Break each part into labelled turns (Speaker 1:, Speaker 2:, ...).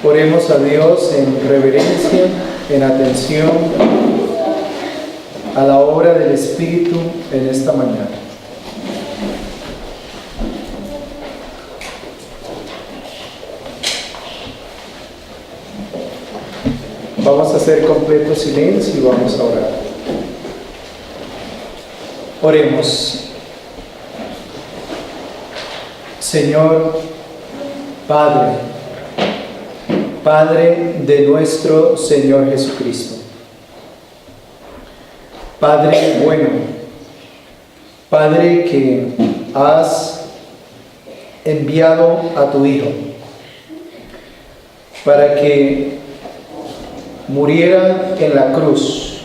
Speaker 1: Oremos a Dios en reverencia, en atención a la obra del Espíritu en esta mañana. Vamos a hacer completo silencio y vamos a orar. Oremos. Señor, Padre de nuestro Señor Jesucristo, Padre bueno, Padre que has enviado a tu Hijo para que muriera en la cruz,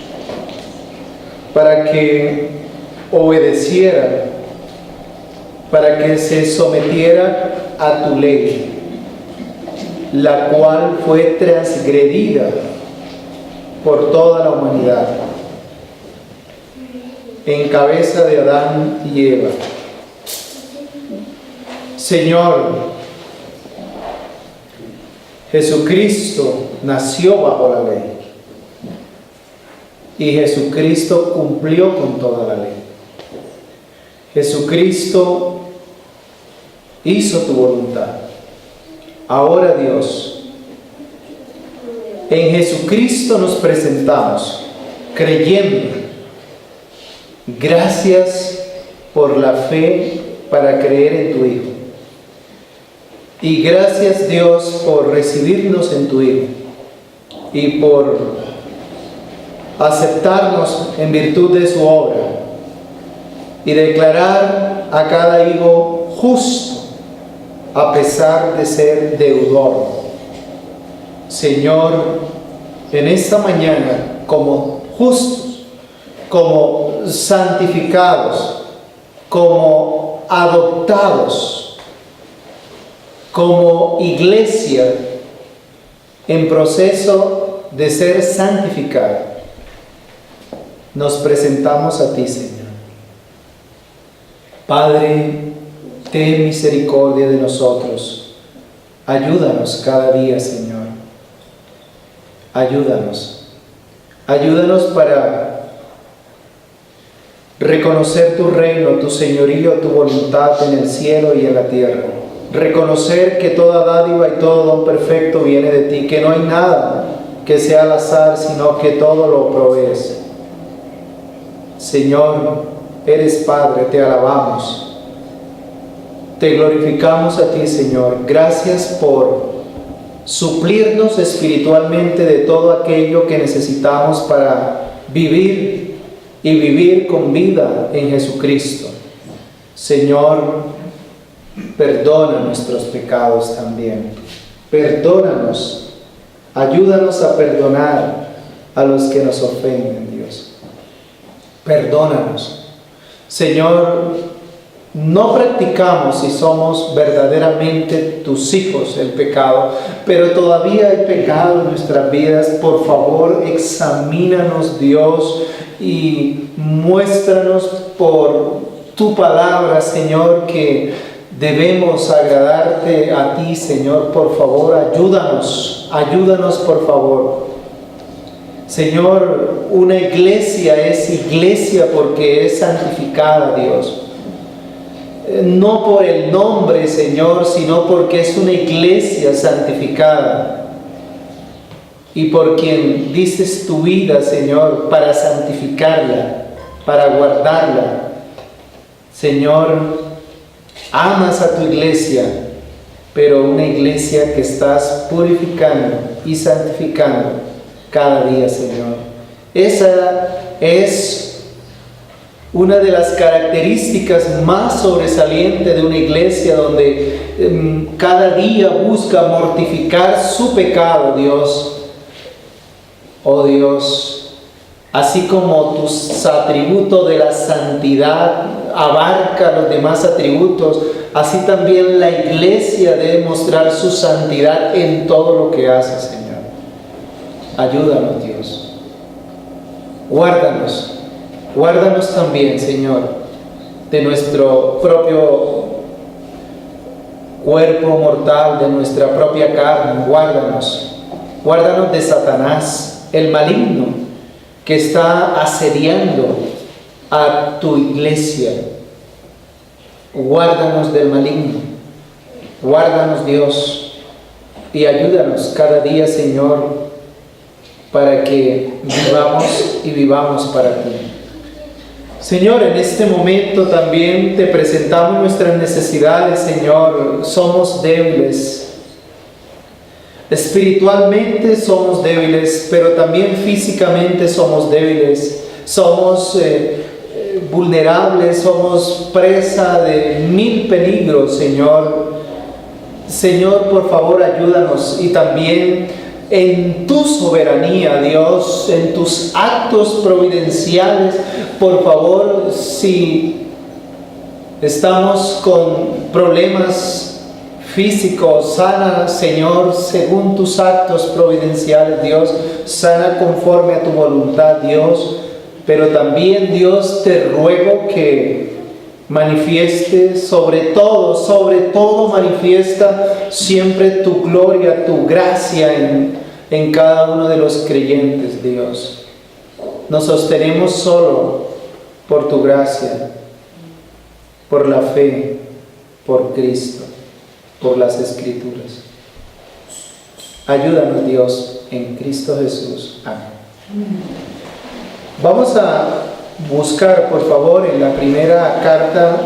Speaker 1: para que obedeciera, para que se sometiera a tu ley, la cual fue transgredida por toda la humanidad, en cabeza de Adán y Eva. Señor, Jesucristo nació bajo la ley y Jesucristo cumplió con toda la ley. Jesucristo hizo tu voluntad. Ahora, Dios, en Jesucristo nos presentamos creyendo. Gracias por la fe para creer en tu Hijo. Y gracias, Dios, por recibirnos en tu Hijo y por aceptarnos en virtud de su obra y declarar a cada hijo justo a pesar de ser deudor. Señor, en esta mañana, como justos, como santificados, como adoptados, como iglesia en proceso de ser santificada, nos presentamos a ti, Señor. Padre, ten misericordia de nosotros. Ayúdanos cada día, Señor. Ayúdanos. Ayúdanos para reconocer tu reino, tu señorío, tu voluntad en el cielo y en la tierra. Reconocer que toda dádiva y todo don perfecto viene de ti, que no hay nada que sea al azar, sino que todo lo provees. Señor, eres Padre, te alabamos. Te glorificamos a ti, Señor. Gracias por suplirnos espiritualmente de todo aquello que necesitamos para vivir y vivir con vida en Jesucristo. Señor, perdona nuestros pecados también. Perdónanos. Ayúdanos a perdonar a los que nos ofenden, Dios. Perdónanos. Señor, no practicamos si somos verdaderamente tus hijos el pecado, pero todavía hay pecado en nuestras vidas. Por favor, examínanos, Dios, y muéstranos por tu palabra, Señor, que debemos agradarte a ti, Señor. Por favor, ayúdanos, por favor. Señor, una iglesia es iglesia porque es santificada, Dios. No por el nombre, Señor, sino porque es una iglesia santificada. Y por quien dices tu vida, Señor, para santificarla, para guardarla. Señor, amas a tu iglesia, pero una iglesia que estás purificando y santificando cada día, Señor. Esa es una de las características más sobresalientes de una iglesia, donde cada día busca mortificar su pecado, Dios. Oh Dios, así como tus atributos de la santidad abarca los demás atributos, así también la iglesia debe mostrar su santidad en todo lo que hace, Señor. Ayúdanos, Dios. Guárdanos también, Señor, de nuestro propio cuerpo mortal de nuestra propia carne, guárdanos. Guárdanos de Satanás, el maligno, que está asediando a tu iglesia. Guárdanos del maligno. Guárdanos, Dios, y ayúdanos cada día, Señor, para que vivamos y vivamos para ti. Señor, en este momento también te presentamos nuestras necesidades, Señor. Somos débiles. Espiritualmente somos débiles, pero también físicamente somos débiles. Somos vulnerables, somos presa de 1000 peligros, Señor. Señor, por favor, ayúdanos, y también en tu soberanía, Dios, en tus actos providenciales, por favor, si estamos con problemas físicos, sana, Señor, según tus actos providenciales, Dios, sana conforme a tu voluntad, Dios, pero también, Dios, te ruego que manifieste sobre todo manifiesta siempre tu gloria, tu gracia en cada uno de los creyentes, Dios. Nos sostenemos solo por tu gracia, por la fe, por Cristo, por las Escrituras. Ayúdanos, Dios, en Cristo Jesús. Amén. Vamos a buscar, por favor, en la primera carta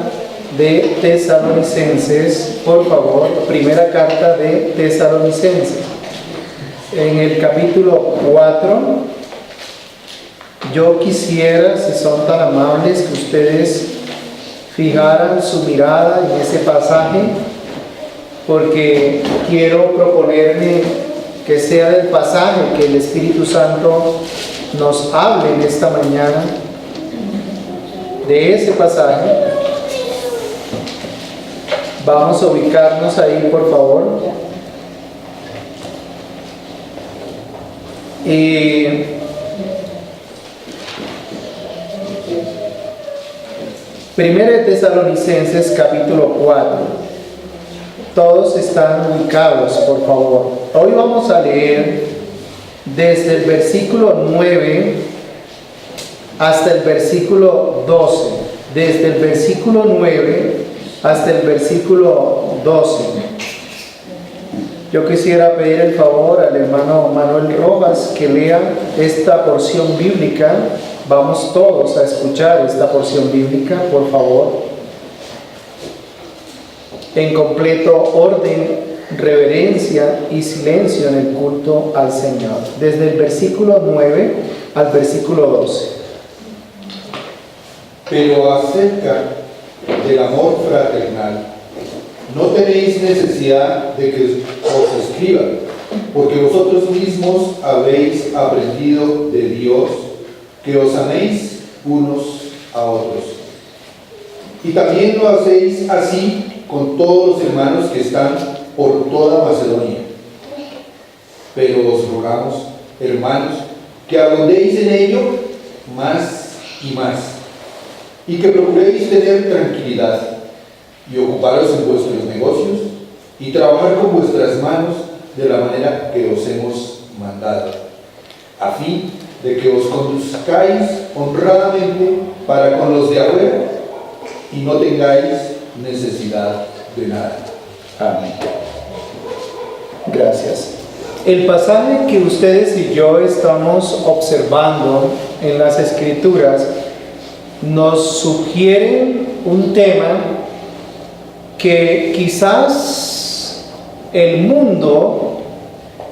Speaker 1: de Tesalonicenses, por favor, primera carta de Tesalonicenses. En el capítulo 4, yo quisiera, si son tan amables, que ustedes fijaran su mirada en ese pasaje, porque quiero proponerme que sea del pasaje que el Espíritu Santo nos hable en esta mañana, de ese pasaje. Vamos a ubicarnos ahí, por favor. Primera de Tesalonicenses, capítulo 4. Todos están ubicados, por favor. Hoy vamos a leer desde el versículo 9 hasta el versículo 12. Desde el versículo 9 hasta el versículo 12. Yo quisiera pedir el favor al hermano Manuel Rojas que lea esta porción bíblica. Vamos todos a escuchar esta porción bíblica, por favor, en completo orden, reverencia y silencio en el culto al Señor. Desde el versículo 9 al versículo 12.
Speaker 2: Pero acerca del amor fraternal, no tenéis necesidad de que os escriba, porque vosotros mismos habéis aprendido de Dios que os améis unos a otros. Y también lo hacéis así con todos los hermanos que están por toda Macedonia. Pero os rogamos, hermanos, que abundéis en ello más y más, y que procuréis tener tranquilidad y ocuparos en vuestros negocios y trabajar con vuestras manos de la manera que os hemos mandado, a fin de que os conduzcáis honradamente para con los de afuera y no tengáis necesidad de nada.
Speaker 1: Amén. Gracias. El pasaje que ustedes y yo estamos observando en las Escrituras nos sugiere un tema que quizás el mundo,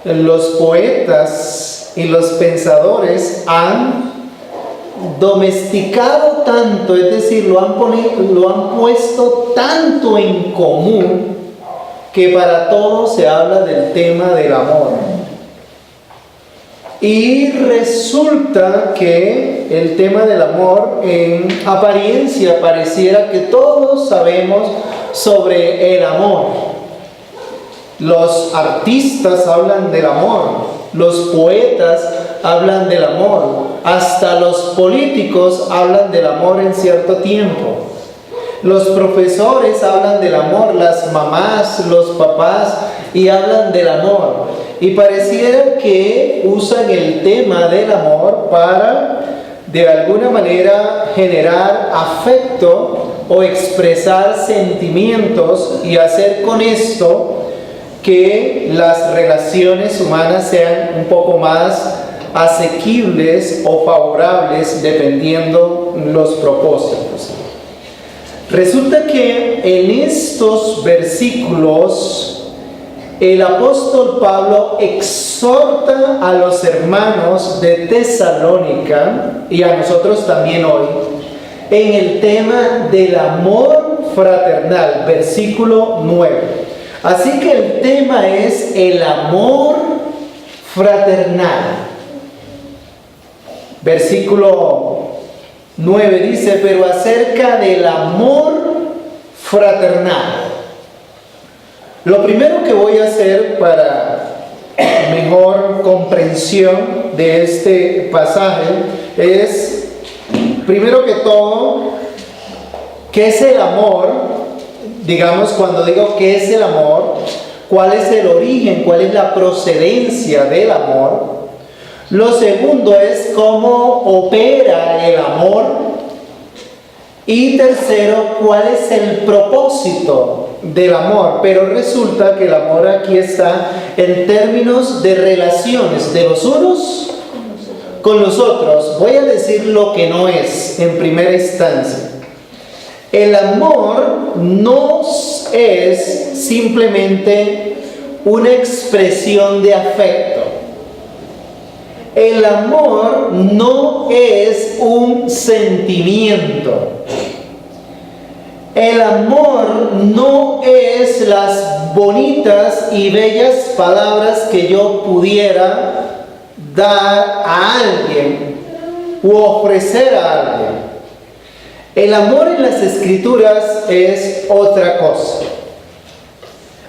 Speaker 1: los poetas y los pensadores han domesticado tanto, es decir, lo han puesto tanto en común, que para todos se habla del tema del amor. Y resulta que el tema del amor, en apariencia, pareciera que todos sabemos sobre el amor. Los artistas hablan del amor, los poetas hablan del amor, hasta los políticos hablan del amor en cierto tiempo. Los profesores hablan del amor, las mamás, los papás, y hablan del amor. Y pareciera que usan el tema del amor para, de alguna manera, generar afecto o expresar sentimientos y hacer con esto que las relaciones humanas sean un poco más asequibles o favorables dependiendo los propósitos. Resulta que en estos versículos el apóstol Pablo exhorta a los hermanos de Tesalónica y a nosotros también hoy en el tema del amor fraternal, versículo 9. Así que el tema es el amor fraternal. Versículo 9 dice, pero acerca del amor fraternal. Lo primero que voy a hacer para mejor comprensión de este pasaje es, primero que todo, ¿qué es el amor? Digamos, cuando digo ¿qué es el amor? ¿Cuál es el origen? ¿Cuál es la procedencia del amor? Lo segundo es cómo opera el amor. Y tercero, ¿cuál es el propósito del amor? Pero resulta que el amor aquí está en términos de relaciones de los unos con los otros. Voy a decir lo que no es en primera instancia. El amor no es simplemente una expresión de afecto. El amor no es un sentimiento. El amor no es las bonitas y bellas palabras que yo pudiera dar a alguien u ofrecer a alguien. El amor en las Escrituras es otra cosa.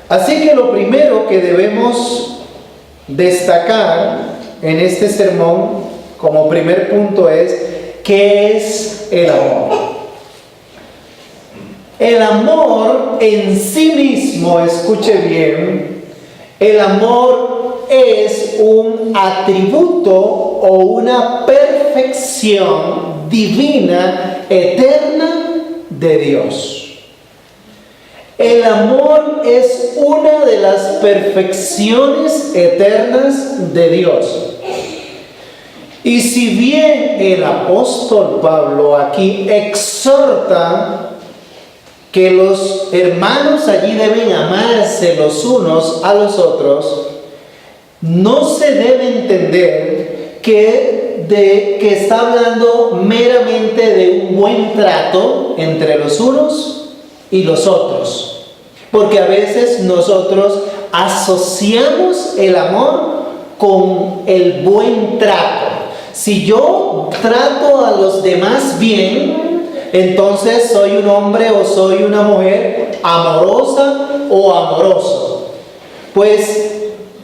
Speaker 1: Así que lo primero que debemos destacar en este sermón como primer punto es ¿qué es el amor? El amor en sí mismo, escuche bien, el amor es un atributo o una perfección divina, eterna de Dios. El amor es una de las perfecciones eternas de Dios. Y si bien el apóstol Pablo aquí exhorta que los hermanos allí deben amarse los unos a los otros, no se debe entender que está hablando meramente de un buen trato entre los unos y los otros. Porque a veces nosotros asociamos el amor con el buen trato. Si yo trato a los demás bien, entonces soy un hombre o soy una mujer amorosa o amoroso. Pues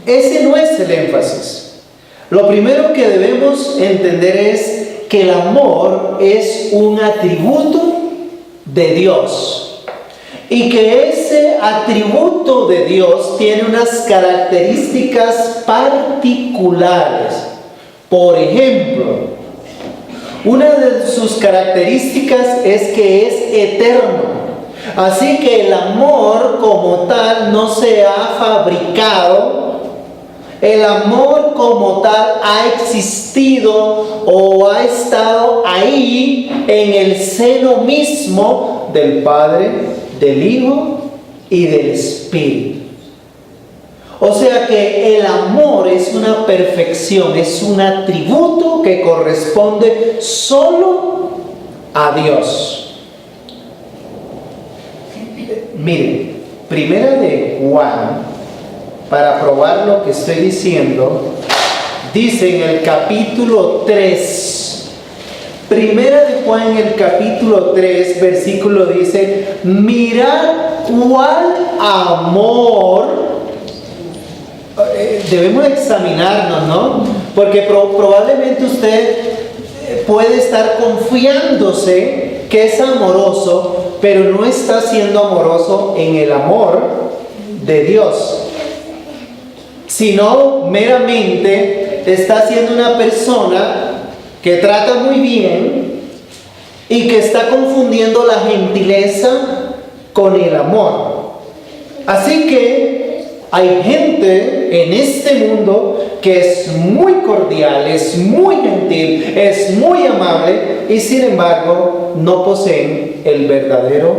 Speaker 1: ese no es el énfasis. Lo primero que debemos entender es que el amor es un atributo de Dios. Y que ese atributo de Dios tiene unas características particulares. Por ejemplo, una de sus características es que es eterno. Así que el amor como tal no se ha fabricado. El amor como tal ha existido o ha estado ahí en el seno mismo del Padre, del Hijo y del Espíritu. O sea que el amor es una perfección, es un atributo que corresponde solo a Dios. Miren, primera de Juan, para probar lo que estoy diciendo, dice en el capítulo 3, Primera de Juan en el capítulo 3, versículo dice, mirad cuál amor. Debemos examinarnos, ¿no? Porque probablemente usted puede estar confiándose que es amoroso pero no está siendo amoroso en el amor de Dios, sino meramente está siendo una persona que trata muy bien y que está confundiendo la gentileza con el amor. Así que hay gente en este mundo que es muy cordial, es muy gentil, es muy amable y sin embargo no poseen el verdadero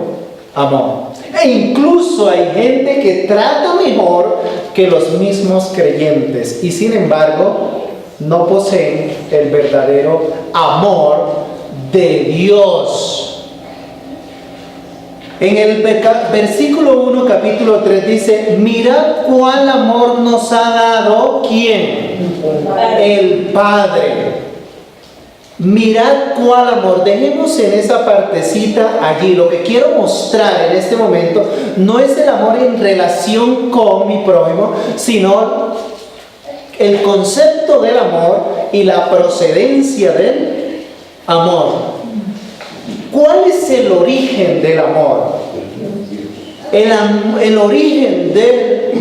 Speaker 1: amor. E incluso hay gente que trata mejor que los mismos creyentes y sin embargo no poseen el verdadero amor de Dios. En el versículo 1, capítulo 3 dice: mirad cuál amor nos ha dado, ¿quién? El Padre. Mirad cuál amor. Dejemos en esa partecita allí. Lo que quiero mostrar en este momento no es el amor en relación con mi prójimo, sino el concepto del amor y la procedencia del amor. ¿Cuál es el origen del amor? El origen del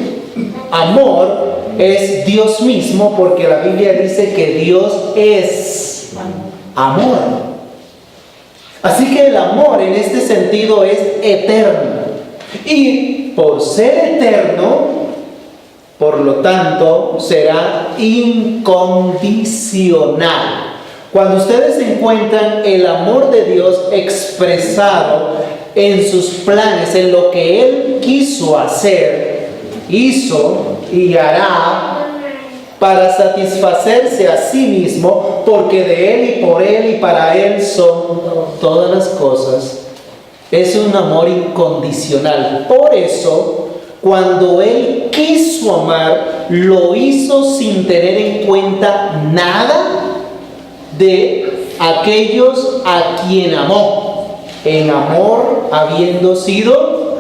Speaker 1: amor es Dios mismo, porque la Biblia dice que Dios es amor. Así que el amor en este sentido es eterno. Y por ser eterno, por lo tanto, será incondicional. Cuando ustedes encuentran el amor de Dios expresado en sus planes, en lo que Él quiso hacer, hizo y hará para satisfacerse a sí mismo, porque de Él y por Él y para Él son todas las cosas, es un amor incondicional. Por eso, cuando Él quiso amar, lo hizo sin tener en cuenta nada de aquellos a quien amó, en amor habiendo sido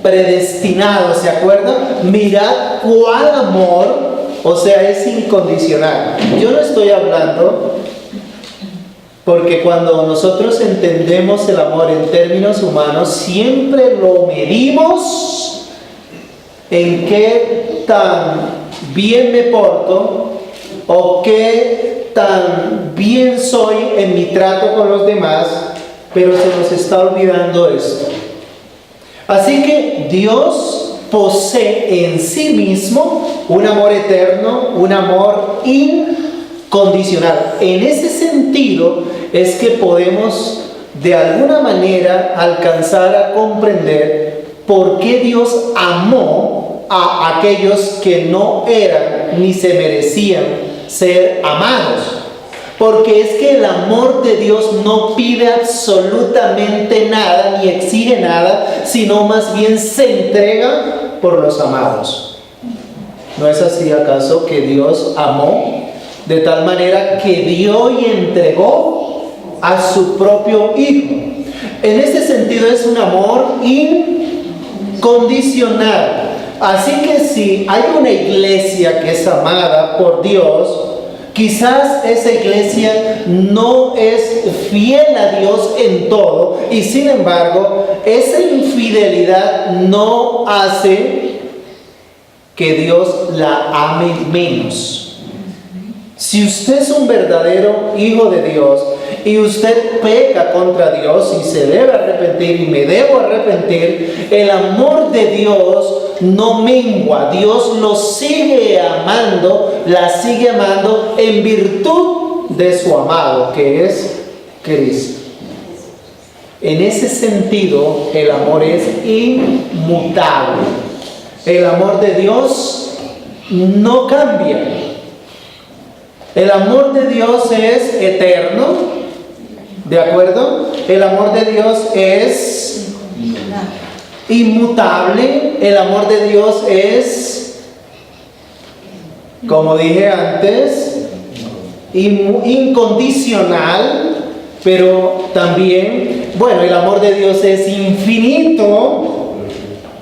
Speaker 1: predestinado. ¿Se acuerdan? Mirad cuál amor, o sea, es incondicional. Yo no estoy hablando, porque cuando nosotros entendemos el amor en términos humanos, siempre lo medimos en qué tan bien me porto o qué tan bien soy en mi trato con los demás, pero se nos está olvidando esto. Así que Dios posee en sí mismo un amor eterno, un amor incondicional. En ese sentido es que podemos de alguna manera alcanzar a comprender por qué Dios amó a aquellos que no eran ni se merecían ser amados. Porque es que el amor de Dios no pide absolutamente nada ni exige nada, sino más bien se entrega por los amados. ¿No es así acaso que Dios amó de tal manera que dio y entregó a su propio Hijo? En ese sentido es un amor incondicional. Así que si hay una iglesia que es amada por Dios, quizás esa iglesia no es fiel a Dios en todo, y sin embargo, esa infidelidad no hace que Dios la ame menos. Si usted es un verdadero hijo de Dios y usted peca contra Dios y se debe arrepentir y me debo arrepentir, el amor de Dios no mengua. Dios lo sigue amando, la sigue amando en virtud de su amado, que es Cristo. En ese sentido, el amor es inmutable. El amor de Dios no cambia. El amor de Dios es eterno, ¿de acuerdo? El amor de Dios es inmutable. El amor de Dios es, como dije antes, incondicional, pero también, bueno, el amor de Dios es infinito.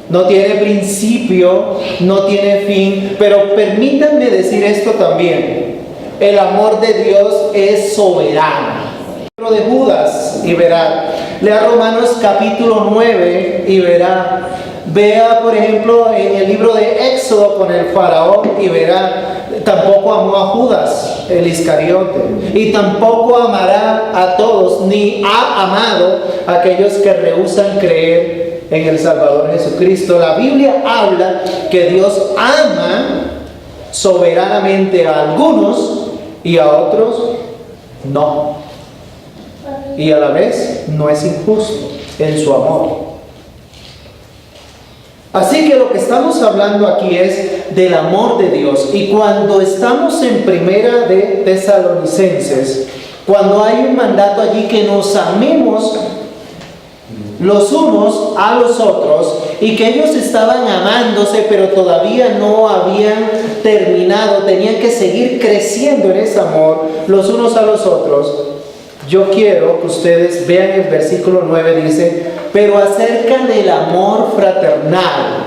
Speaker 1: No tiene principio, no tiene fin, pero permítanme decir esto también. El amor de Dios es soberano. El libro de Judas, y verán, Lea Romanos capítulo 9 y verá. Vea, por ejemplo, en el libro de Éxodo con el faraón y verá, tampoco amó a Judas, el Iscariote, y tampoco amará a todos, ni ha amado a aquellos que rehúsan creer en el Salvador Jesucristo. La Biblia habla que Dios ama soberanamente a algunos y a otros no. Y a la vez no es injusto en su amor. Así que lo que estamos hablando aquí es del amor de Dios. Y cuando estamos en Primera de Tesalonicenses, cuando hay un mandato allí que nos amemos los unos a los otros, y que ellos estaban amándose pero todavía no habían terminado, tenían que seguir creciendo en ese amor los unos a los otros. Yo quiero que ustedes vean el versículo 9, dice: pero acerca del amor fraternal,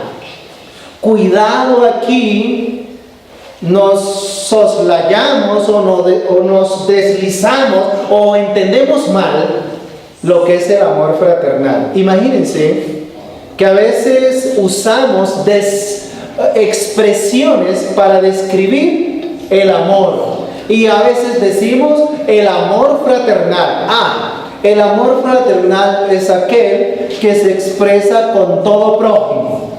Speaker 1: cuidado aquí, nos soslayamos o nos deslizamos o entendemos mal lo que es el amor fraternal. Imagínense que a veces usamos expresiones para describir el amor. Y a veces decimos el amor fraternal. El amor fraternal es aquel que se expresa con todo prójimo.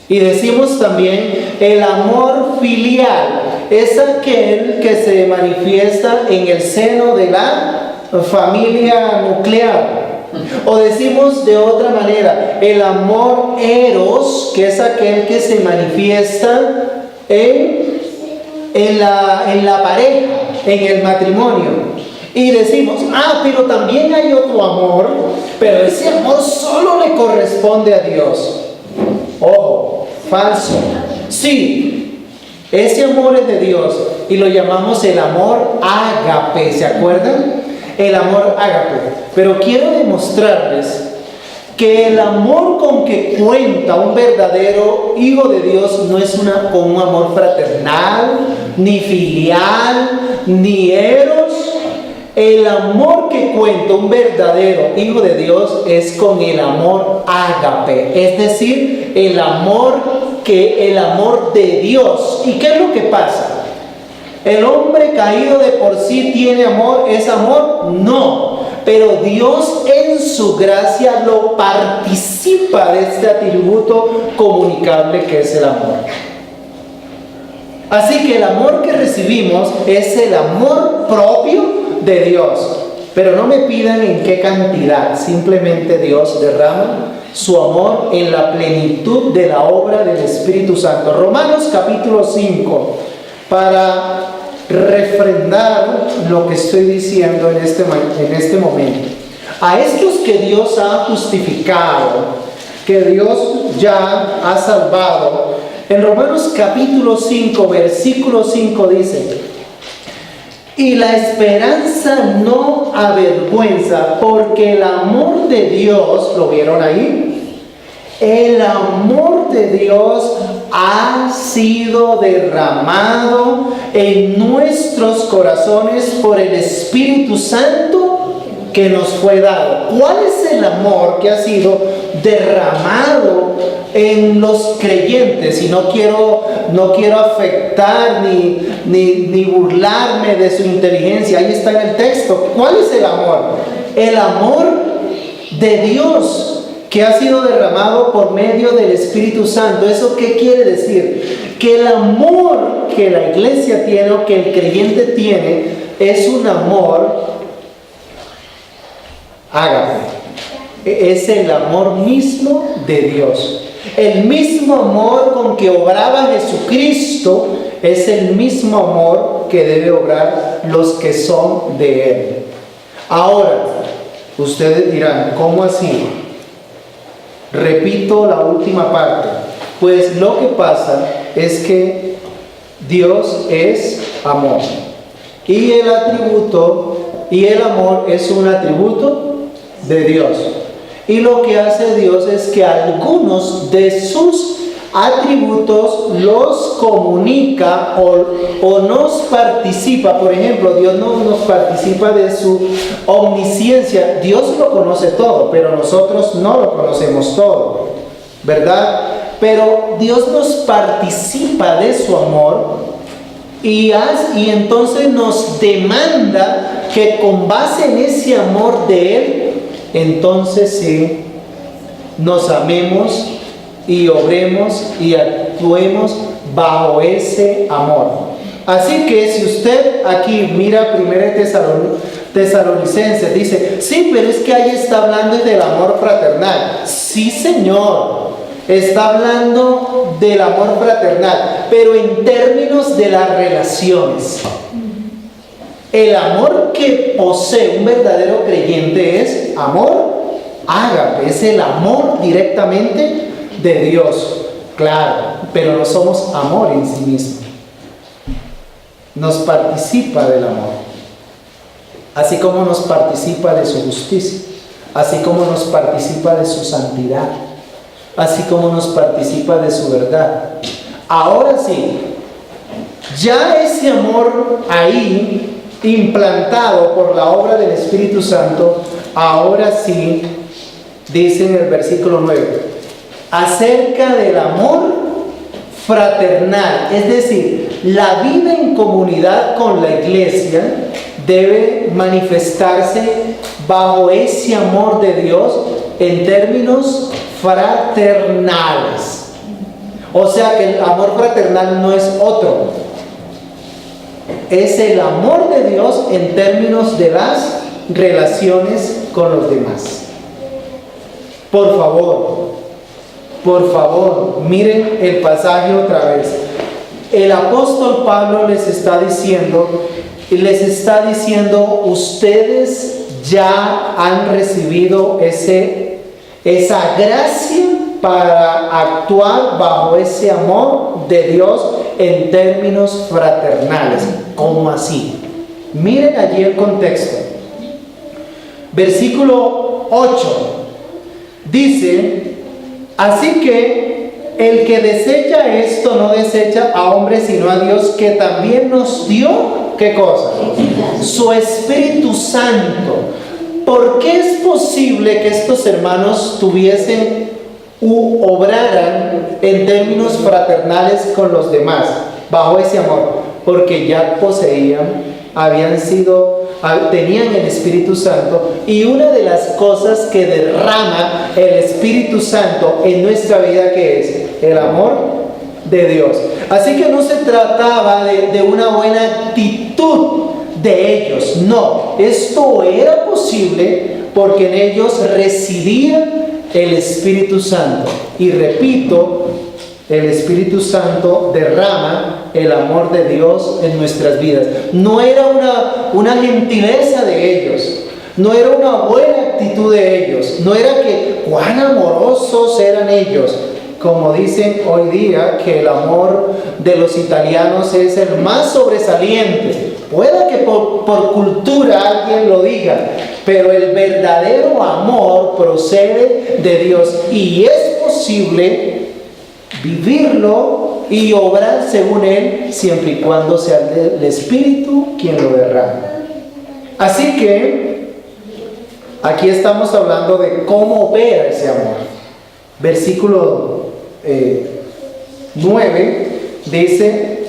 Speaker 1: Y decimos también el amor filial. Es aquel que se manifiesta en el seno de la familia nuclear. O decimos de otra manera, el amor eros, que es aquel que se manifiesta en la pareja, en el matrimonio. Y decimos, pero también hay otro amor, pero ese amor solo le corresponde a Dios. Ojo, falso. Sí, ese amor es de Dios y lo llamamos el amor ágape, ¿se acuerdan? El amor ágape. Pero quiero demostrarles que el amor con que cuenta un verdadero hijo de Dios no es con un amor fraternal, ni filial, ni eros. El amor que cuenta un verdadero hijo de Dios es con el amor ágape, es decir, el amor de Dios. ¿Y qué es lo que pasa? ¿El hombre caído de por sí tiene amor? ¿Es amor? No. Pero Dios en su gracia lo participa de este atributo comunicable que es el amor. Así que el amor que recibimos es el amor propio de Dios. Pero no me pidan en qué cantidad. Simplemente Dios derrama su amor en la plenitud de la obra del Espíritu Santo. Romanos capítulo 5, para refrendar lo que estoy diciendo en este momento. A estos que Dios ha justificado, que Dios ya ha salvado, en Romanos capítulo 5, versículo 5 dice: y la esperanza no avergüenza, porque el amor de Dios, ¿lo vieron ahí? El amor de Dios ha sido derramado en nuestros corazones por el Espíritu Santo que nos fue dado. ¿Cuál es el amor que ha sido derramado en los creyentes? Y no quiero afectar ni burlarme de su inteligencia. Ahí está en el texto. ¿Cuál es el amor? El amor de Dios que ha sido derramado por medio del Espíritu Santo. ¿Eso qué quiere decir? Que el amor que la iglesia tiene o que el creyente tiene es un amor ágape. Es el amor mismo de Dios. El mismo amor con que obraba Jesucristo es el mismo amor que debe obrar los que son de Él. Ahora, ustedes dirán, ¿cómo así? Repito la última parte. Pues lo que pasa es que Dios es amor. Y el atributo y el amor es un atributo de Dios. Y lo que hace Dios es que algunos de sus atributos los comunica o nos participa. Por ejemplo, Dios no nos participa de su omnisciencia. Dios lo conoce todo, pero nosotros no lo conocemos todo, ¿verdad? Pero Dios nos participa de su amor y entonces nos demanda que con base en ese amor de Él, entonces sí, nos amemos y obremos y actuemos bajo ese amor. Así que si usted aquí mira 1 Tesalonicenses, dice, sí, pero es que ahí está hablando del amor fraternal. Sí, Señor, está hablando del amor fraternal, pero en términos de las relaciones. El amor que posee un verdadero creyente es amor ágape, es el amor directamente de Dios, claro, pero no somos amor en sí mismo. Nos participa del amor, así como nos participa de su justicia, así como nos participa de su santidad, así como nos participa de su verdad. Ahora sí, ya ese amor ahí implantado por la obra del Espíritu Santo, ahora sí, dice en el versículo 9, acerca del amor fraternal, es decir, la vida en comunidad con la iglesia debe manifestarse bajo ese amor de Dios en términos fraternales. O sea que el amor fraternal no es otro. Es el amor de Dios en términos de las relaciones con los demás. Por favor, miren el pasaje otra vez. El apóstol Pablo les está diciendo, ustedes ya han recibido esa gracia para actuar bajo ese amor de Dios en términos fraternales. ¿Cómo así? Miren allí el contexto. Versículo 8 dice, así que el que desecha esto no desecha a hombres sino a Dios, que también nos dio, ¿qué cosa? Su Espíritu Santo. ¿Por qué es posible que estos hermanos tuviesen obraran en términos fraternales con los demás bajo ese amor? Porque ya tenían el Espíritu Santo, y una de las cosas que derrama el Espíritu Santo en nuestra vida, que es el amor de Dios. Así que no se trataba de una buena actitud de ellos, no, esto era posible porque en ellos residía el Espíritu Santo. Y repito, el Espíritu Santo derrama el amor de Dios en nuestras vidas. No era una gentileza de ellos, no era una buena actitud de ellos, no era que cuán amorosos eran ellos, como dicen hoy día que el amor de los italianos es el más sobresaliente. Pueda que por cultura alguien lo diga, pero el verdadero amor procede de Dios, y es posible vivirlo y obrar según Él, siempre y cuando sea el Espíritu quien lo derrama. Así que aquí estamos hablando de cómo opera ese amor. Versículo 9 dice,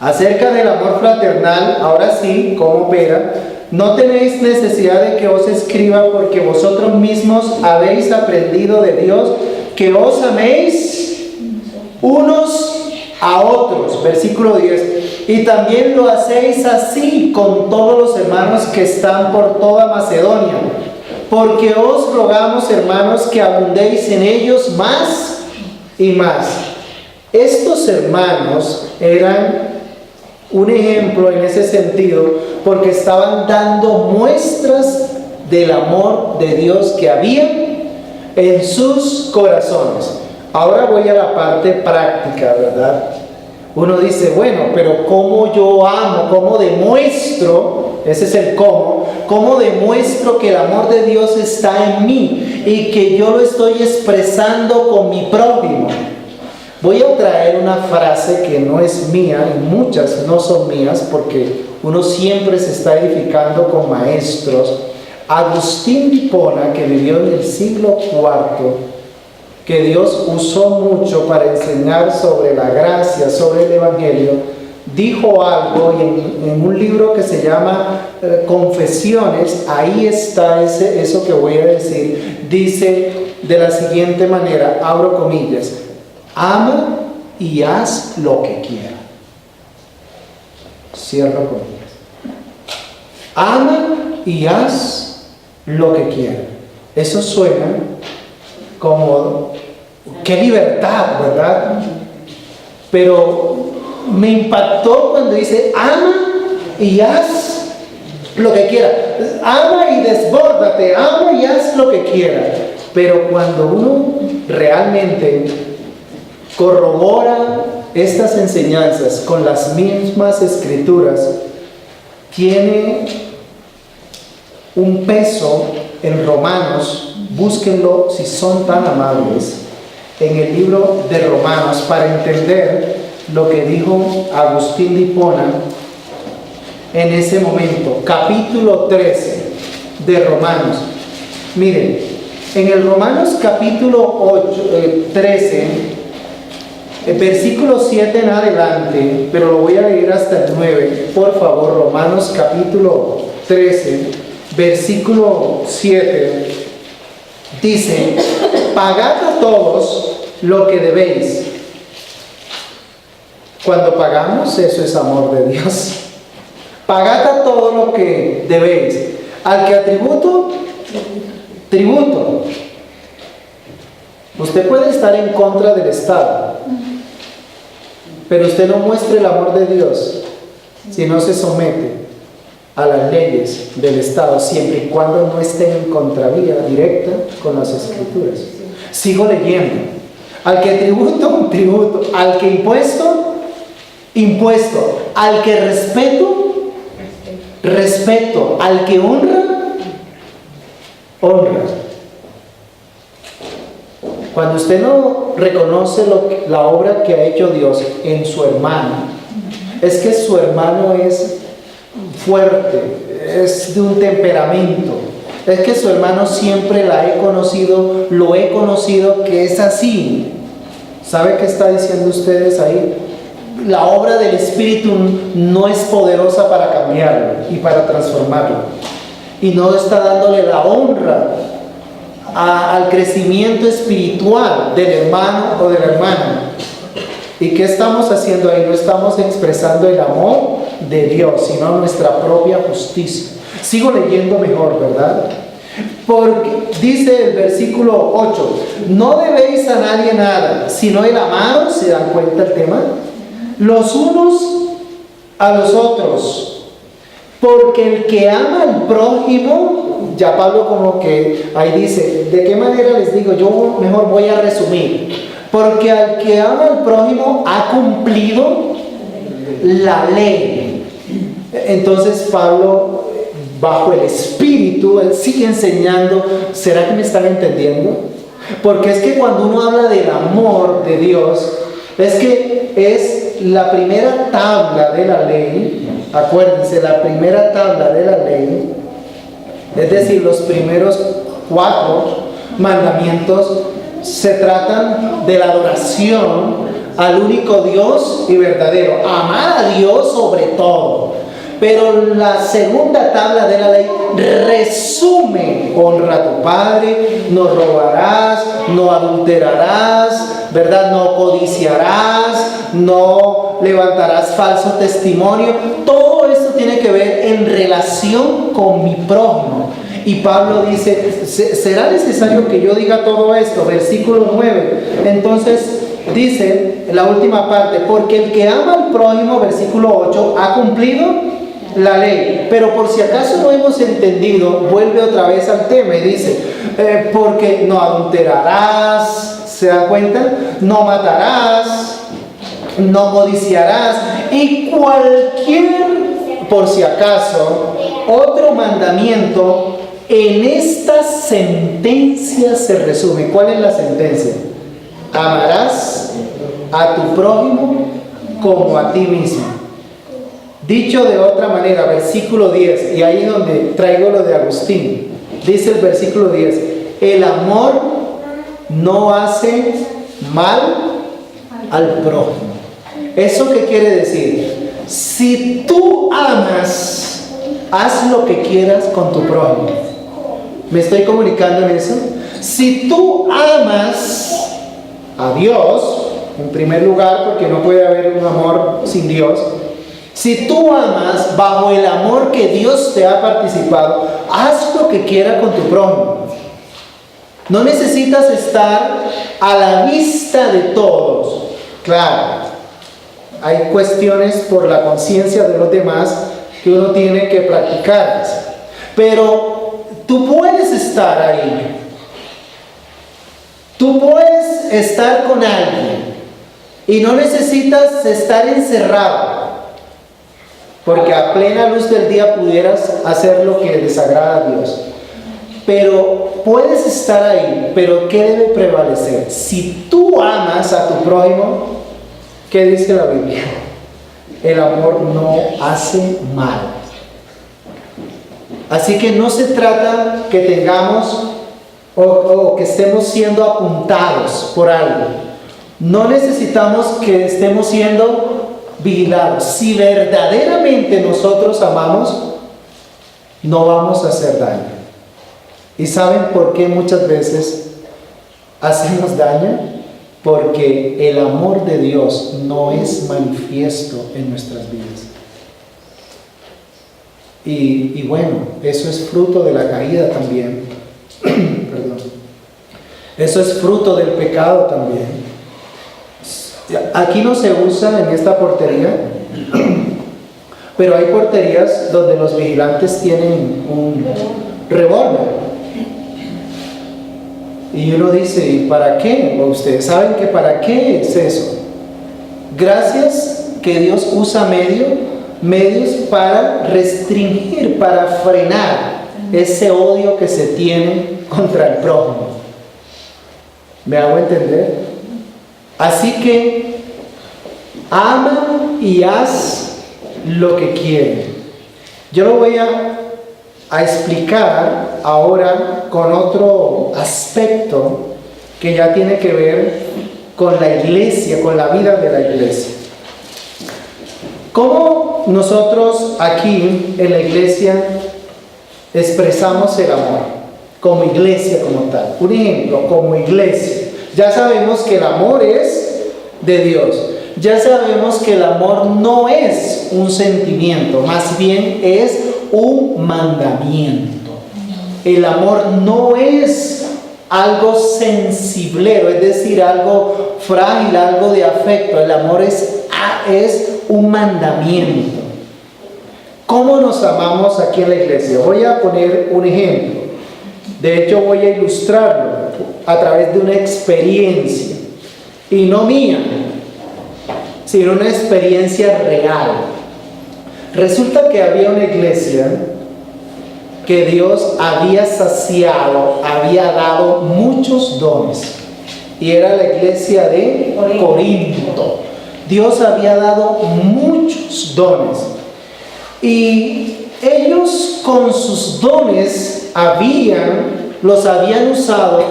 Speaker 1: acerca del amor fraternal, ahora sí, cómo opera. No tenéis necesidad de que os escriba, porque vosotros mismos habéis aprendido de Dios que os améis unos a otros. Versículo 10. Y también lo hacéis así con todos los hermanos que están por toda Macedonia. Porque os rogamos, hermanos, que abundéis en ellos más y más. Estos hermanos eran un ejemplo en ese sentido, porque estaban dando muestras del amor de Dios que había en sus corazones. Ahora voy a la parte práctica, ¿verdad? Uno dice, bueno, pero ¿cómo yo amo? ¿Cómo demuestro? Ese es el cómo demuestro que el amor de Dios está en mí y que yo lo estoy expresando con mi prójimo. Voy a traer una frase que no es mía, y muchas no son mías, porque uno siempre se está edificando con maestros. Agustín de Hipona, que vivió en el siglo IV, que Dios usó mucho para enseñar sobre la gracia, sobre el Evangelio, dijo algo, y en un libro que se llama Confesiones, ahí está eso que voy a decir. Dice de la siguiente manera, abro comillas: ama y haz lo que quiera. Cierro comillas. Ama y haz lo que quiera. Eso suena como, qué libertad, ¿verdad? Pero me impactó cuando dice, ama y haz lo que quiera. Ama y desbórdate, ama y haz lo que quiera. Pero cuando uno realmente corrobora estas enseñanzas con las mismas escrituras, tiene un peso en Romanos. Búsquenlo si son tan amables, en el libro de Romanos, para entender lo que dijo Agustín de Hipona en ese momento. Capítulo 13 de Romanos. Miren, en el Romanos capítulo 13, versículo 7 en adelante, pero lo voy a leer hasta el 9, por favor. Romanos capítulo 13, versículo 7, dice: pagad a todos lo que debéis. Cuando pagamos, eso es amor de Dios. Pagad a todo lo que debéis. Al que a tributo, tributo. Usted puede estar en contra del Estado, pero usted no muestra el amor de Dios si no se somete a las leyes del Estado, siempre y cuando no estén en contravía directa con las Escrituras. Sigo leyendo. Al que tributo, tributo. Al que impuesto, impuesto. Al que respeto, respeto. Al que honra, honra. Cuando usted no reconoce la obra que ha hecho Dios en su hermano, es que su hermano es fuerte, es de un temperamento, es que su hermano siempre lo he conocido que es así. ¿Sabe qué está diciendo ustedes ahí? La obra del Espíritu no es poderosa para cambiarlo y para transformarlo, y no está dándole la honra al crecimiento espiritual del hermano o de la hermana. ¿Y qué estamos haciendo ahí? No estamos expresando el amor de Dios, sino nuestra propia justicia. Sigo leyendo mejor, ¿verdad? Porque dice el versículo 8: no debéis a nadie nada, sino el amaros. ¿Se dan cuenta el tema? Los unos a los otros. Porque el que ama al prójimo, ya Pablo como que ahí dice, ¿de qué manera les digo? Yo mejor voy a resumir. Porque al que ama al prójimo ha cumplido la ley. Entonces Pablo, bajo el Espíritu, él sigue enseñando. ¿Será que me están entendiendo? Porque es que cuando uno habla del amor de Dios, es que es la primera tabla de la ley. Acuérdense, la primera tabla de la ley, es decir, los primeros 4 mandamientos, se tratan de la adoración al único Dios y verdadero, amar a Dios sobre todo. Pero la segunda tabla de la ley resume: honra a tu padre, no robarás, no adulterarás, ¿verdad? No codiciarás, no levantarás falso testimonio. Todo esto tiene que ver en relación con mi prójimo. Y Pablo dice, ¿será necesario que yo diga todo esto? Versículo 9. Entonces dice, en la última parte, porque el que ama al prójimo, versículo 8, ha cumplido la ley. Pero por si acaso no hemos entendido, vuelve otra vez al tema y dice, porque no adulterarás, ¿se dan cuenta? No matarás, no codiciarás, y por si acaso, otro mandamiento en esta sentencia se resume. ¿Cuál es la sentencia? Amarás a tu prójimo como a ti mismo. Dicho de otra manera, versículo 10, y ahí es donde traigo lo de Agustín. Dice el versículo 10, el amor no hace mal al prójimo. ¿Eso qué quiere decir? Si tú amas, haz lo que quieras con tu prójimo. ¿Me estoy comunicando en eso? Si tú amas a Dios, en primer lugar, porque no puede haber un amor sin Dios. Si tú amas bajo el amor que Dios te ha participado, haz lo que quieras con tu prójimo. No necesitas estar a la vista de todos. Claro, hay cuestiones por la conciencia de los demás que uno tiene que practicarlas. Pero tú puedes estar ahí. Tú puedes estar con alguien y no necesitas estar encerrado, porque a plena luz del día pudieras hacer lo que desagrada a Dios. Pero puedes estar ahí, pero ¿qué debe prevalecer? Si tú amas a tu prójimo, ¿qué dice la Biblia? El amor no hace mal. Así que no se trata que tengamos o que estemos siendo apuntados por algo. No necesitamos que estemos siendo vigilados. Si verdaderamente nosotros amamos, no vamos a hacer daño. ¿Y saben por qué muchas veces hacemos daño? Porque el amor de Dios no es manifiesto en nuestras vidas. Y bueno, eso es fruto de la caída también. Perdón. Eso es fruto del pecado también. Aquí no se usa en esta portería, pero hay porterías donde los vigilantes tienen un revólver. Y uno dice, ¿y para qué? O ustedes saben que para qué es eso. Gracias que Dios usa medios para restringir, para frenar ese odio que se tiene contra el prójimo. ¿Me hago entender? Así que ama y haz lo que quiere. Yo lo voy a explicar ahora con otro aspecto que ya tiene que ver con la iglesia, con la vida de la iglesia. ¿Cómo nosotros aquí en la iglesia expresamos el amor? Como iglesia como tal. Un ejemplo, como iglesia. Ya sabemos que el amor es de Dios. Ya sabemos que el amor no es un sentimiento, más bien es un mandamiento. El amor no es algo sensiblero, es decir, algo frágil, algo de afecto. El amor es un mandamiento. ¿Cómo nos amamos aquí en la iglesia? Voy a poner un ejemplo. De hecho, voy a ilustrarlo a través de una experiencia, y no mía, sino una experiencia real. Resulta que había una iglesia que Dios había saciado, había dado muchos dones, y era la iglesia de Corinto. Dios había dado muchos dones, y ellos con sus dones los habían usado,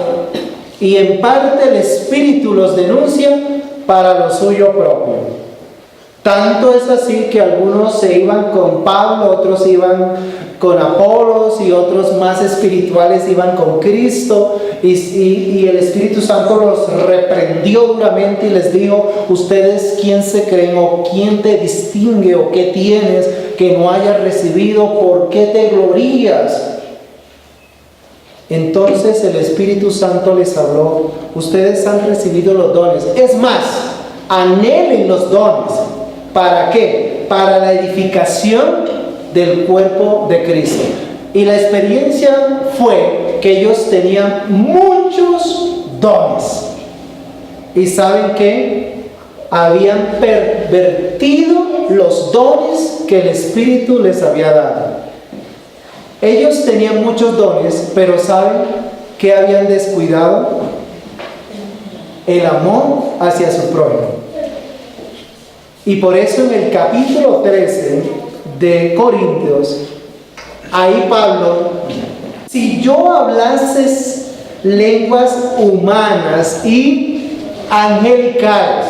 Speaker 1: y en parte el Espíritu los denuncia para lo suyo propio. Tanto es así que algunos se iban con Pablo, otros iban con Apolos, y otros más espirituales iban con Cristo, y el Espíritu Santo los reprendió duramente y les dijo: ustedes, ¿quién se creen? ¿O quién te distingue? ¿O qué tienes que no hayas recibido? ¿Por qué te glorías? Entonces el Espíritu Santo les habló: ustedes han recibido los dones, es más, anhelen los dones. ¿Para qué? Para la edificación del cuerpo de Cristo. Y la experiencia fue que ellos tenían muchos dones. ¿Y saben qué? Habían pervertido los dones que el Espíritu les había dado. Ellos tenían muchos dones, pero ¿saben qué habían descuidado? El amor hacia su prójimo. Y por eso en el capítulo 13 de Corintios, ahí Pablo, si yo hablase lenguas humanas y angelicales,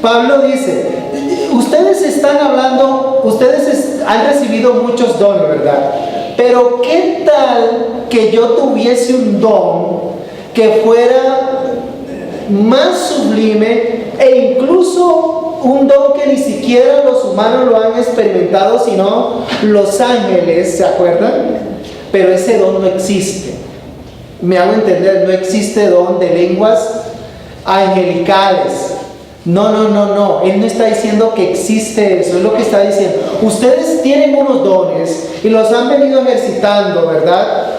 Speaker 1: Pablo dice, ustedes están hablando, ustedes han recibido muchos dones, ¿verdad? Pero ¿qué tal que yo tuviese un don que fuera más sublime e incluso un don que ni siquiera los humanos lo han experimentado, sino los ángeles, ¿se acuerdan? Pero ese don no existe. Me hago entender, no existe don de lenguas angelicales. No. Él no está diciendo que existe eso, es lo que está diciendo. Ustedes tienen unos dones y los han venido ejercitando, ¿verdad?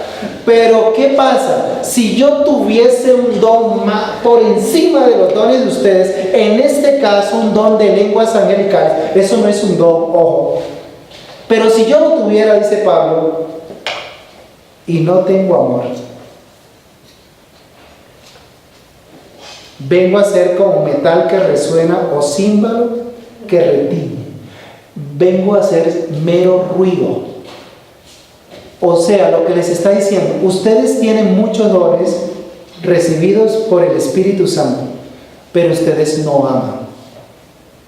Speaker 1: Pero ¿qué pasa? Si yo tuviese un don más por encima de los dones de ustedes, en este caso un don de lenguas angelicales, eso no es un don, ojo. Pero si yo lo tuviera, dice Pablo, y no tengo amor, vengo a ser como metal que resuena o címbalo que retiñe. Vengo a ser mero ruido. O sea, lo que les está diciendo, ustedes tienen muchos dones recibidos por el Espíritu Santo, pero ustedes no aman.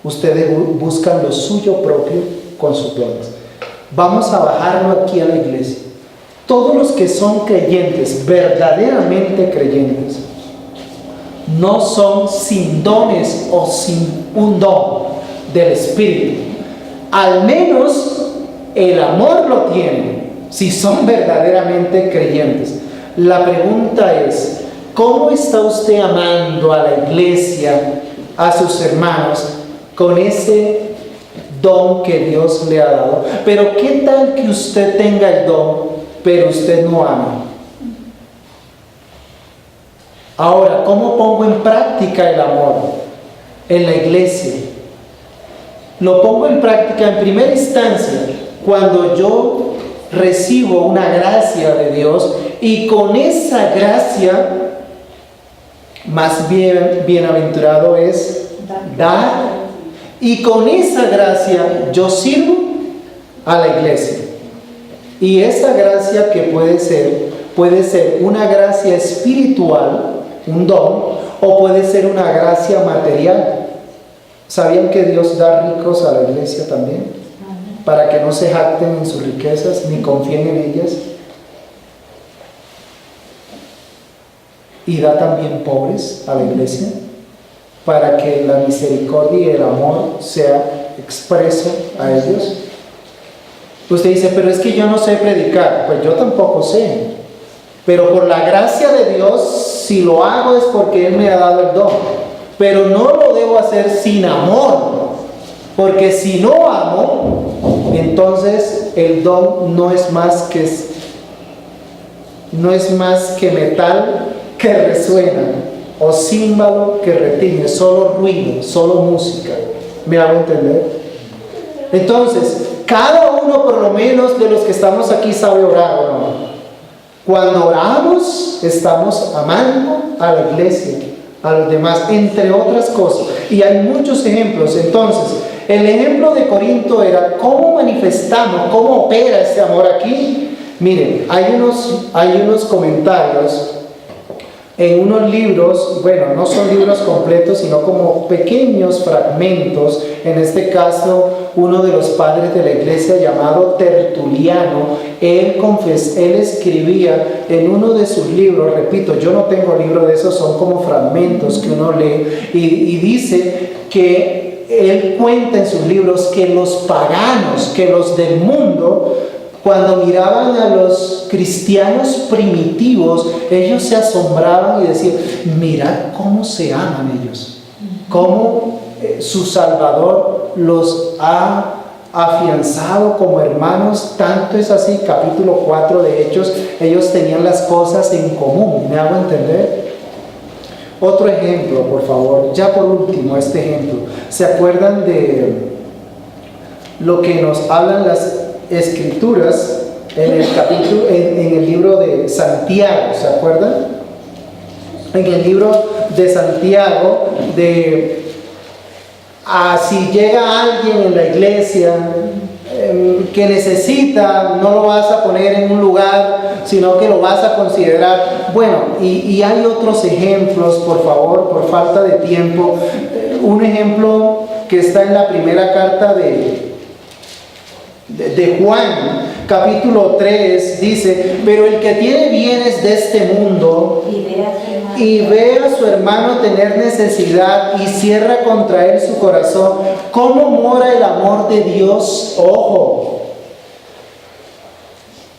Speaker 1: Ustedes buscan lo suyo propio con sus dones. Vamos a bajarlo aquí a la iglesia. Todos los que son creyentes, verdaderamente creyentes, no son sin dones o sin un don del Espíritu. Al menos el amor lo tienen, si son verdaderamente creyentes. La pregunta es, ¿cómo está usted amando a la iglesia, a sus hermanos, con ese don que Dios le ha dado? Pero ¿qué tal que usted tenga el don, pero usted no ama? Ahora, ¿cómo pongo en práctica el amor en la iglesia? Lo pongo en práctica en primera instancia cuando yo recibo una gracia de Dios, y con esa gracia, más bien bienaventurado es dar, y con esa gracia yo sirvo a la iglesia. Y esa gracia que puede ser una gracia espiritual, un don, o puede ser una gracia material. ¿Sabían que Dios da ricos a la iglesia también? Para que no se jacten en sus riquezas ni confíen en ellas. Y da también pobres a la iglesia, para que la misericordia y el amor sea expreso a ellos. Usted dice, pero es que yo no sé predicar. Pues yo tampoco sé. Pero por la gracia de Dios, si lo hago es porque Él me ha dado el don. Pero no lo debo hacer sin amor. Porque si no amo, entonces el don no es más que metal que resuena o címbalo que retiñe, solo ruido, solo música. ¿Me hago entender? Entonces, cada uno por lo menos de los que estamos aquí sabe orar, ¿o no? Cuando oramos, estamos amando a la iglesia, a los demás, entre otras cosas. Y hay muchos ejemplos. Entonces, el ejemplo de Corinto era cómo manifestamos, cómo opera este amor aquí. Miren, hay unos comentarios en unos libros, bueno, no son libros completos, sino como pequeños fragmentos. En este caso, uno de los padres de la iglesia llamado Tertuliano, él escribía en uno de sus libros, repito, yo no tengo libro de esos, son como fragmentos que uno lee, y dice que él cuenta en sus libros que los paganos, que los del mundo, cuando miraban a los cristianos primitivos, ellos se asombraban y decían, mirad cómo se aman ellos, cómo su Salvador los ha afianzado como hermanos. Tanto es así, capítulo 4 de Hechos, ellos tenían las cosas en común. ¿Me hago entender? Otro ejemplo, por favor, ya por último, este ejemplo. ¿Se acuerdan de lo que nos hablan las Escrituras en el capítulo, en el libro de Santiago? ¿Se acuerdan? En el libro de Santiago, Si llega alguien en la iglesia que necesita, no lo vas a poner en un lugar, sino que lo vas a considerar. Bueno, y hay otros ejemplos, por favor, por falta de tiempo. Un ejemplo que está en la primera carta de Juan, capítulo 3, dice: pero el que tiene bienes de este mundo y ve a su hermano tener necesidad y cierra contra él su corazón, ¿cómo mora el amor de Dios? Ojo,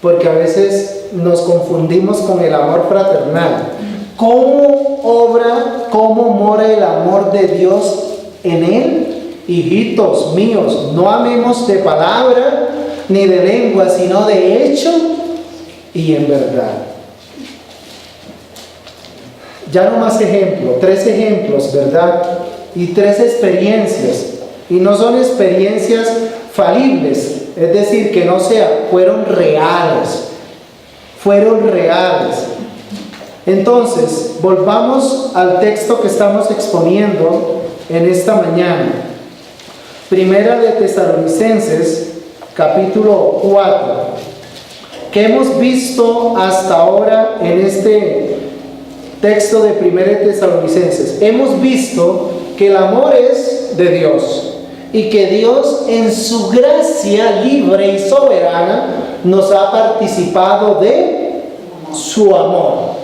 Speaker 1: porque a veces nos confundimos con el amor fraternal. ¿Cómo mora el amor de Dios en él? Hijitos míos, no amemos de palabra ni de lengua, sino de hecho y en verdad. Ya no más ejemplos, 3 ejemplos, ¿verdad? Y 3 experiencias. Y no son experiencias falibles, es decir, que no sea, fueron reales. Fueron reales. Entonces, volvamos al texto que estamos exponiendo en esta mañana. Primera de Tesalonicenses, capítulo 4. ¿Qué hemos visto hasta ahora en este texto de Primera de Tesalonicenses? Hemos visto que el amor es de Dios y que Dios en su gracia libre y soberana nos ha participado de su amor.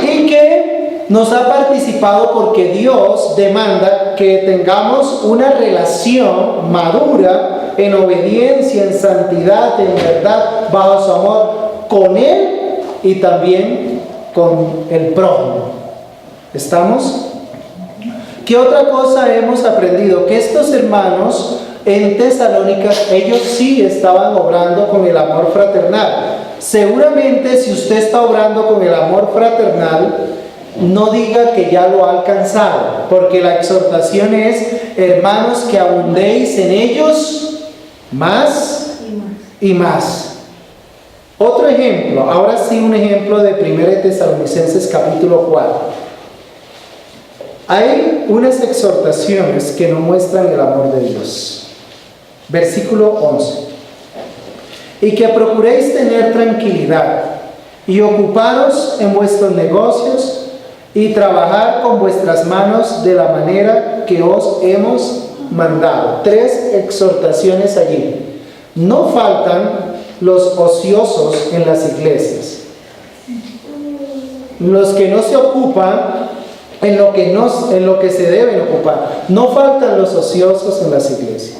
Speaker 1: Y que nos ha participado porque Dios demanda que tengamos una relación madura en obediencia, en santidad, en verdad, bajo su amor con Él y también con el prójimo. ¿Estamos? ¿Qué otra cosa hemos aprendido? Que estos hermanos en Tesalónica, ellos sí estaban obrando con el amor fraternal. Seguramente si usted está obrando con el amor fraternal, no diga que ya lo ha alcanzado, porque la exhortación es: hermanos, que abundéis en ellos más y más. Otro ejemplo, ahora sí un ejemplo de 1 Tesalonicenses capítulo 4. Hay unas exhortaciones que nos muestran el amor de Dios. Versículo 11. Y que procuréis tener tranquilidad y ocuparos en vuestros negocios y trabajar con vuestras manos de la manera que os hemos mandado. 3 exhortaciones allí. No faltan los ociosos en las iglesias, los que no se ocupan en lo que se deben ocupar. No faltan los ociosos en las iglesias,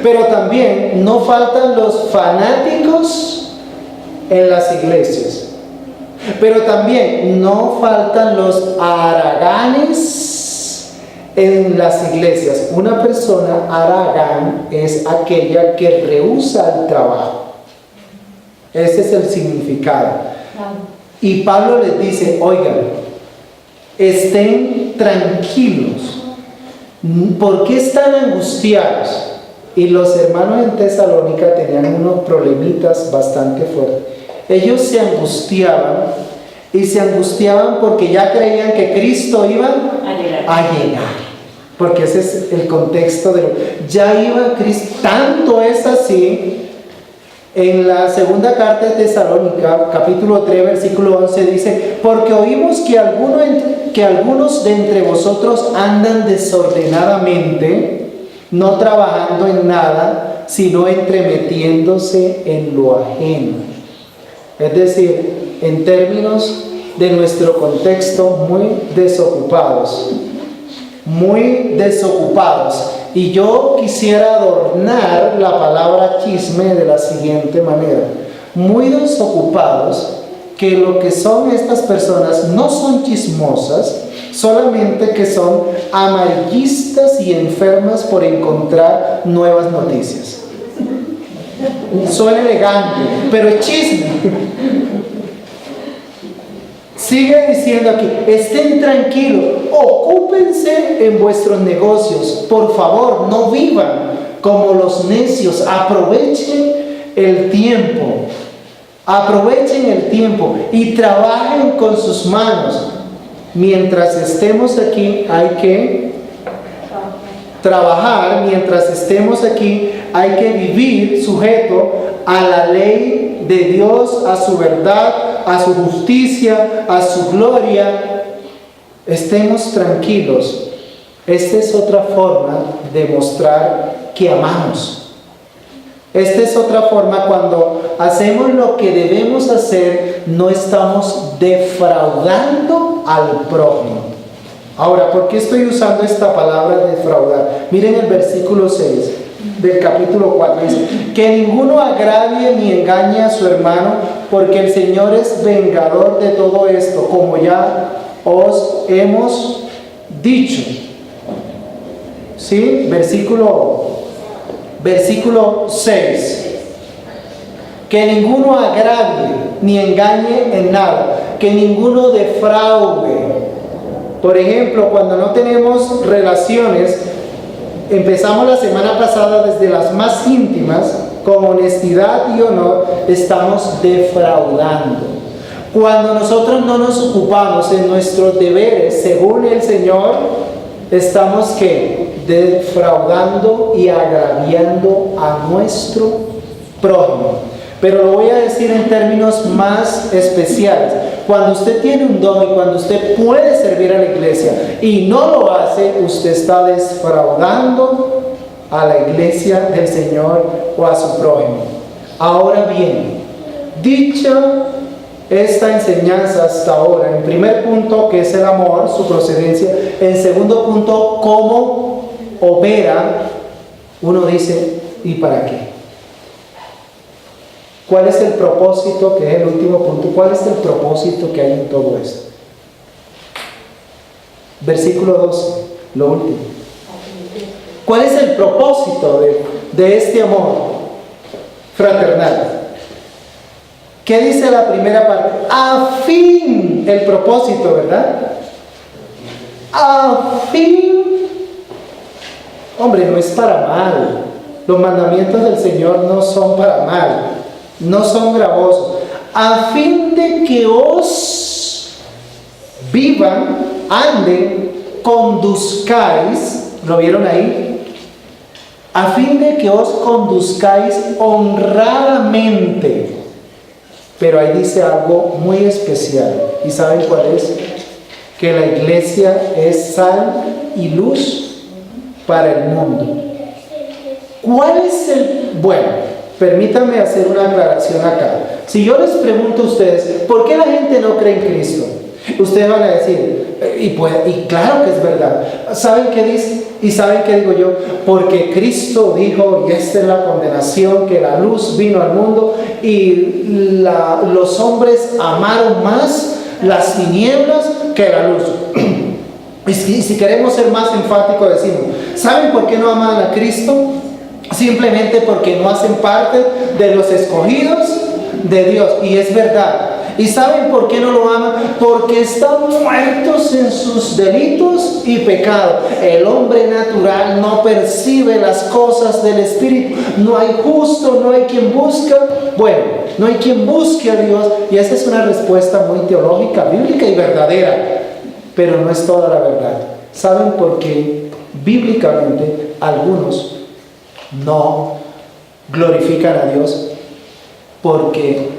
Speaker 1: pero también no faltan los fanáticos en las iglesias. Pero también no faltan los haraganes en las iglesias. Una persona haragán es aquella que rehúsa el trabajo. Ese es el significado. Y Pablo les dice: oigan, estén tranquilos. ¿Por qué están angustiados? Y los hermanos en Tesalónica tenían unos problemitas bastante fuertes. Ellos se angustiaban, y se angustiaban porque ya creían que Cristo iba a llegar. Porque ese es el contexto ya iba Cristo. Tanto es así, en la segunda carta de Tesalónica, capítulo 3, versículo 11, dice: porque oímos que algunos de entre vosotros andan desordenadamente, no trabajando en nada, sino entremetiéndose en lo ajeno. Es decir, en términos de nuestro contexto, muy desocupados. Y yo quisiera adornar la palabra chisme de la siguiente manera: muy desocupados, que lo que son estas personas no son chismosas, solamente que son amarillistas y enfermas por encontrar nuevas noticias. Suena elegante, pero es chisme. Sigue diciendo aquí: estén tranquilos, ocúpense en vuestros negocios, por favor, no vivan como los necios, aprovechen el tiempo y trabajen con sus manos. Mientras estemos aquí hay que trabajar mientras estemos aquí, hay que vivir sujeto a la ley de Dios, a su verdad, a su justicia, a su gloria. Estemos tranquilos. Esta es otra forma de mostrar que amamos. Esta es otra forma cuando hacemos lo que debemos hacer, no estamos defraudando al prójimo. Ahora, ¿por qué estoy usando esta palabra defraudar? Miren el versículo 6 del capítulo 4. Dice, que ninguno agravie ni engañe a su hermano, porque el Señor es vengador de todo esto, como ya os hemos dicho. ¿Sí? Versículo 6. Que ninguno agravie ni engañe en nada, que ninguno defraude. Por ejemplo, cuando no tenemos relaciones, empezamos la semana pasada desde las más íntimas, con honestidad y honor, estamos defraudando. Cuando nosotros no nos ocupamos en nuestros deberes según el Señor, estamos ¿qué? Defraudando y agraviando a nuestro prójimo. Pero lo voy a decir en términos más especiales. Cuando usted tiene un don y cuando usted puede servir a la iglesia y no lo hace, usted está defraudando a la iglesia del Señor o a su prójimo. Ahora bien, dicha esta enseñanza hasta ahora, en primer punto, que es el amor, su procedencia; en segundo punto, cómo opera, uno dice, ¿y para qué? ¿Cuál es el propósito? Que es el último punto. ¿Cuál es el propósito que hay en todo esto? Versículo 12, lo último. ¿Cuál es el propósito de este amor fraternal? ¿Qué dice la primera parte? A fin, el propósito, ¿verdad? A fin. Hombre, no es para mal. Los mandamientos del Señor no son para mal. No son gravosos, a fin de que os vivan, anden, conduzcáis, ¿lo vieron ahí? A fin de que os conduzcáis honradamente. Pero ahí dice algo muy especial, ¿y saben cuál es? Que la iglesia es sal y luz para el mundo. ¿Cuál es el...? Bueno, permítanme hacer una aclaración acá. Si yo les pregunto a ustedes, ¿por qué la gente no cree en Cristo? Ustedes van a decir, y claro que es verdad. ¿Saben qué dice? ¿Y saben qué digo yo? Porque Cristo dijo, y esta es la condenación, que la luz vino al mundo y los hombres amaron más las tinieblas que la luz. Y si queremos ser más enfáticos decimos, ¿saben por qué no aman a Cristo? Simplemente porque no hacen parte de los escogidos de Dios. Y es verdad. ¿Y saben por qué no lo aman? Porque están muertos en sus delitos y pecados. El hombre natural no percibe las cosas del Espíritu. No hay justo, no hay quien busca. Bueno, no hay quien busque a Dios. Y esa es una respuesta muy teológica, bíblica y verdadera. Pero no es toda la verdad. ¿Saben por qué bíblicamente algunos no glorifican a Dios? Porque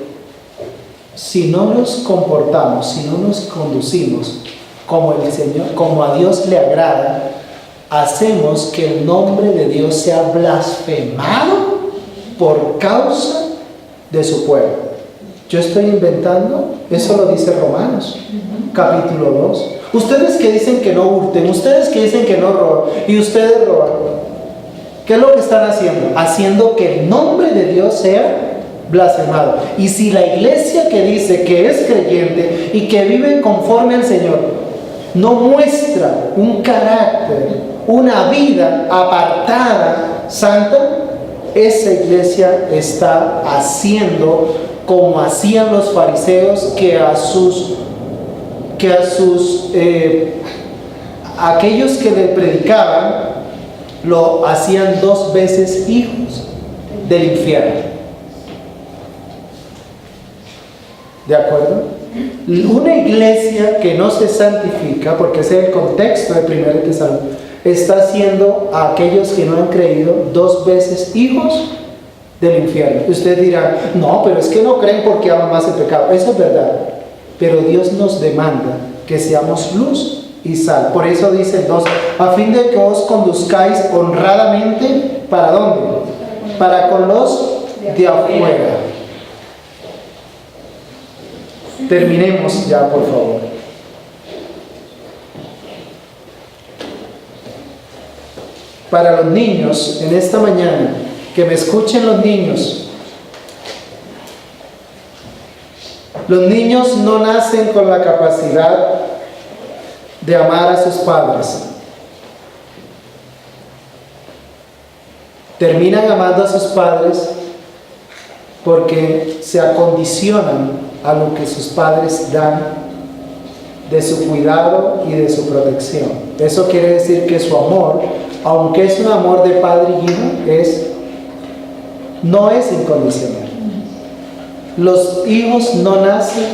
Speaker 1: si no nos comportamos, si no nos conducimos como el Señor, como a Dios le agrada, hacemos que el nombre de Dios sea blasfemado por causa de su pueblo. Yo estoy inventando, eso lo dice Romanos, capítulo 2. Ustedes que dicen que no hurten, ustedes que dicen que no roban, y ustedes roban. ¿Qué es lo que están haciendo? Haciendo que el nombre de Dios sea blasfemado. Y si la iglesia que dice que es creyente y que vive conforme al Señor no muestra un carácter, una vida apartada, santa, esa iglesia está haciendo como hacían los fariseos, aquellos que le predicaban lo hacían 2 veces hijos del infierno. ¿De acuerdo? Una iglesia que no se santifica, porque ese es el contexto de 1 Tesalonicenses, está haciendo a aquellos que no han creído 2 veces hijos del infierno. Usted dirá, no, pero es que no creen porque aman más el pecado. Eso es verdad, pero Dios nos demanda que seamos luz y sal. Por eso dice el 2, a fin de que os conduzcáis honradamente, ¿para dónde? Para con los de afuera. Terminemos ya, por favor. Para los niños, en esta mañana, que me escuchen los niños. Los niños no nacen con la capacidad de amar a sus padres. Terminan amando a sus padres porque se acondicionan a lo que sus padres dan de su cuidado y de su protección. Eso quiere decir que su amor, aunque es un amor de padre y hijo, no es incondicional. Los hijos no nacen,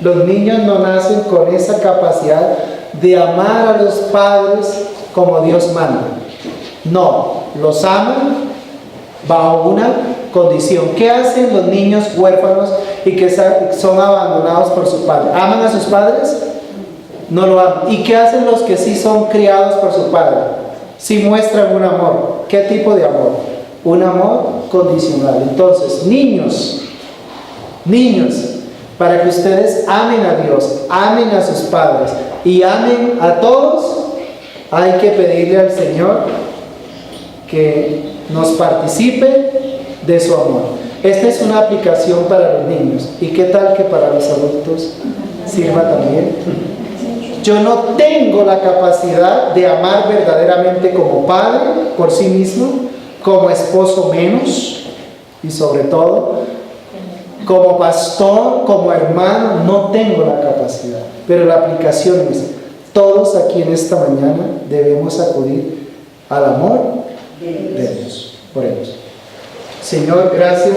Speaker 1: los niños no nacen con esa capacidad de amar a los padres como Dios manda. No, los aman bajo una condición. ¿Qué hacen los niños huérfanos y que son abandonados por sus padres? ¿Aman a sus padres? No lo aman. ¿Y qué hacen los que sí son criados por su padre? Sí muestran un amor. ¿Qué tipo de amor? Un amor condicional. Entonces, niños, para que ustedes amen a Dios, amen a sus padres y amen a todos, hay que pedirle al Señor que nos participe de su amor. Esta es una aplicación para los niños. ¿Y qué tal que para los adultos sirva también? Yo no tengo la capacidad de amar verdaderamente como padre por sí mismo, como esposo menos, y sobre todo como pastor, como hermano, no tengo la capacidad. Pero la aplicación es, todos aquí en esta mañana debemos acudir al amor de Dios, por ellos. Señor, gracias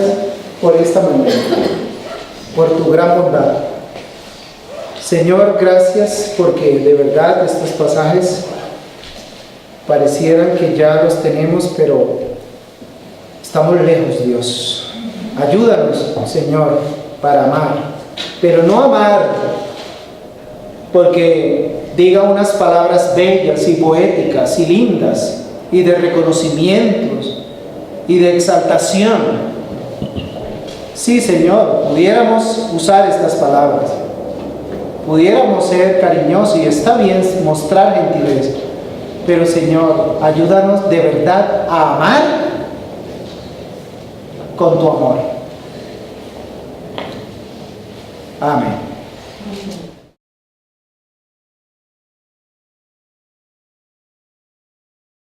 Speaker 1: por esta mañana, por tu gran bondad. Señor, gracias porque de verdad estos pasajes parecieran que ya los tenemos, pero estamos lejos, Dios. Ayúdanos, Señor, para amar, pero no amar porque diga unas palabras bellas y poéticas y lindas y de reconocimientos y de exaltación. Sí, Señor, pudiéramos usar estas palabras, pudiéramos ser cariñosos y está bien mostrar gentileza, pero Señor, ayúdanos de verdad a amar con tu amor. Amén.